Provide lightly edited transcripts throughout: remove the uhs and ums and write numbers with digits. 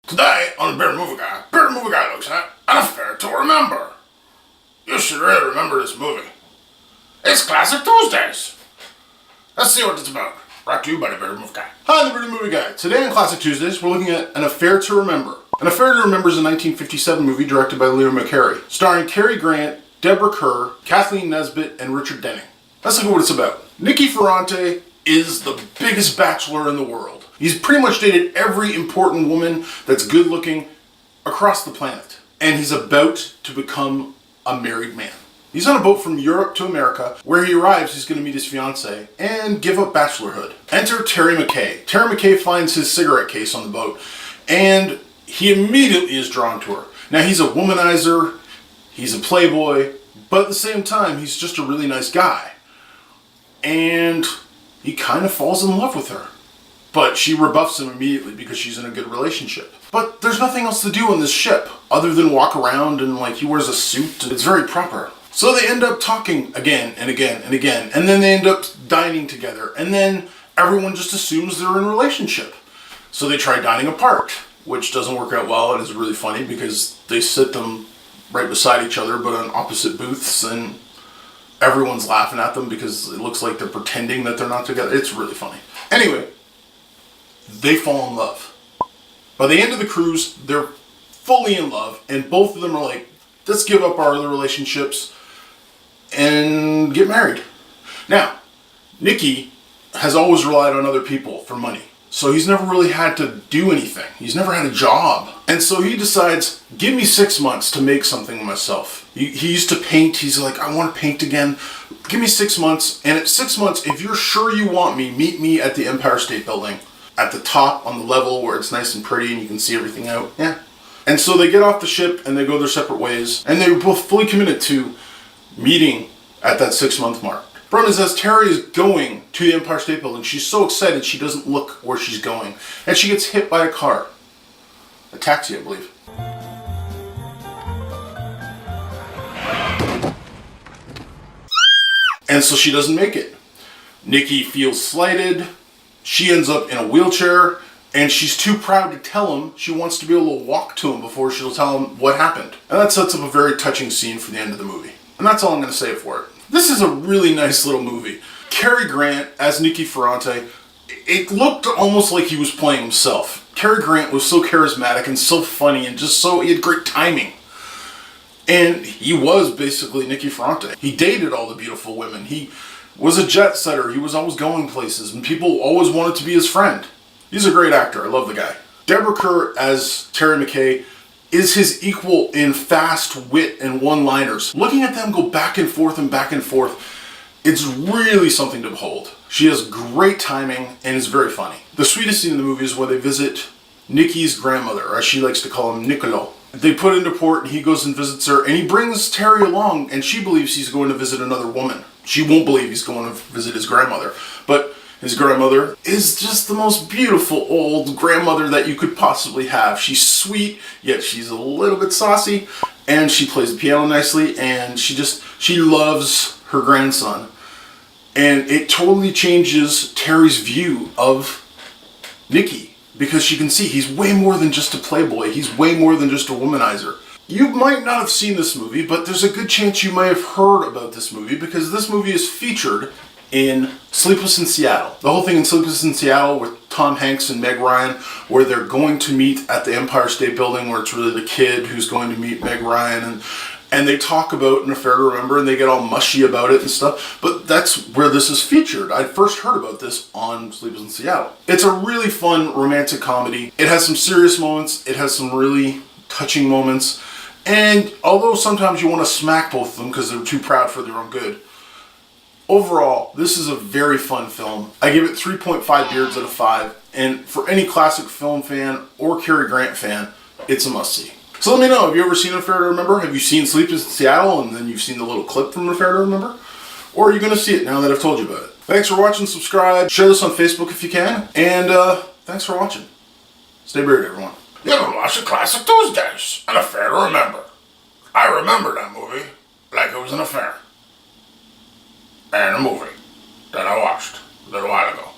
Today, on the Bearded Movie Guy looks at An Affair to Remember. You should really remember this movie. It's Classic Tuesdays. Let's see what it's about. Brought to you by the Bearded Movie Guy. Hi, the Bearded Movie Guy. Today on Classic Tuesdays, we're looking at An Affair to Remember. An Affair to Remember is a 1957 movie directed by Leo McCarey, starring Cary Grant, Deborah Kerr, Kathleen Nesbitt, and Richard Denning. Let's look at what it's about. Nicky Ferrante is the biggest bachelor in the world. He's pretty much dated every important woman that's good looking across the planet. And he's about to become a married man. He's on a boat from Europe to America. Where he arrives, he's going to meet his fiancée and give up bachelorhood. Enter Terry McKay. Terry McKay finds his cigarette case on the boat and he immediately is drawn to her. Now he's a womanizer, he's a playboy, but at the same time, he's just a really nice guy. And he kind of falls in love with her. But she rebuffs him immediately because she's in a good relationship. But there's nothing else to do on this ship other than walk around and he wears a suit. It's very proper. So they end up talking again and again and again. And then they end up dining together. And then everyone just assumes they're in a relationship. So they try dining apart, which doesn't work out well. It is really funny because they sit them right beside each other but on opposite booths and everyone's laughing at them because it looks like they're pretending that they're not together. It's really funny. Anyway, they fall in love. By the end of the cruise, they're fully in love, and both of them are like, let's give up our other relationships and get married. Now, Nicky has always relied on other people for money, so he's never really had to do anything. He's never had a job. And so he decides, give me 6 months to make something of myself. He used to paint. He's like, I want to paint again. Give me 6 months, and at 6 months, if you're sure you want me, meet me at the Empire State Building. At the top on the level where it's nice and pretty and you can see everything out. Yeah. And so they get off the ship and they go their separate ways. And they were both fully committed to meeting at that 6 month mark. Problem is, as Terry is going to the Empire State Building, she's so excited she doesn't look where she's going. And she gets hit by a car. A taxi, I believe. And so she doesn't make it. Nicky feels slighted. She ends up in a wheelchair, and she's too proud to tell him. She wants to be able to walk to him before she'll tell him what happened. And that sets up a very touching scene for the end of the movie. And that's all I'm going to say for it. This is a really nice little movie. Cary Grant as Nicky Ferrante, it looked almost like he was playing himself. Cary Grant was so charismatic and so funny and he had great timing. And he was basically Nicky Ferrante. He dated all the beautiful women. He was a jet setter. He was always going places, and people always wanted to be his friend. He's a great actor. I love the guy. Deborah Kerr as Terry McKay is his equal in fast wit and one-liners. Looking at them go back and forth, it's really something to behold. She has great timing and is very funny. The sweetest scene in the movie is where they visit Nicky's grandmother, as she likes to call him, Nicolo. They put into port and he goes and visits her, and he brings Terry along, and she believes he's going to visit another woman. She won't believe he's going to visit his grandmother. But his grandmother is just the most beautiful old grandmother that you could possibly have. She's sweet, yet she's a little bit saucy, and she plays the piano nicely, and she loves her grandson. And it totally changes Terry's view of Nicky, because she can see he's way more than just a playboy. He's way more than just a womanizer. You might not have seen this movie, but there's a good chance you may have heard about this movie because this movie is featured in Sleepless in Seattle. The whole thing in Sleepless in Seattle with Tom Hanks and Meg Ryan, where they're going to meet at the Empire State Building, where it's really the kid who's going to meet Meg Ryan, and they talk about An Affair to Remember, and they get all mushy about it and stuff, but that's where this is featured. I first heard about this on Sleepless in Seattle. It's a really fun romantic comedy. It has some serious moments. It has some really touching moments. And although sometimes you want to smack both of them because they're too proud for their own good, overall, this is a very fun film. I give it 3.5 beards out of 5. And for any classic film fan or Cary Grant fan, it's a must-see. So let me know, have you ever seen An Affair to Remember? Have you seen Sleepless in Seattle and then you've seen the little clip from An Affair to Remember? Or are you going to see it now that I've told you about it? Thanks for watching, subscribe, share this on Facebook if you can, and thanks for watching. Stay bearded, everyone. You haven't watched Classic Tuesdays, An Affair to Remember. I remember that movie like it was an affair. And a movie that I watched a little while ago.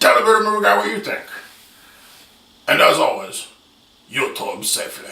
Tell the Bearded Movie Guy what you think. And as always, YouTube safely.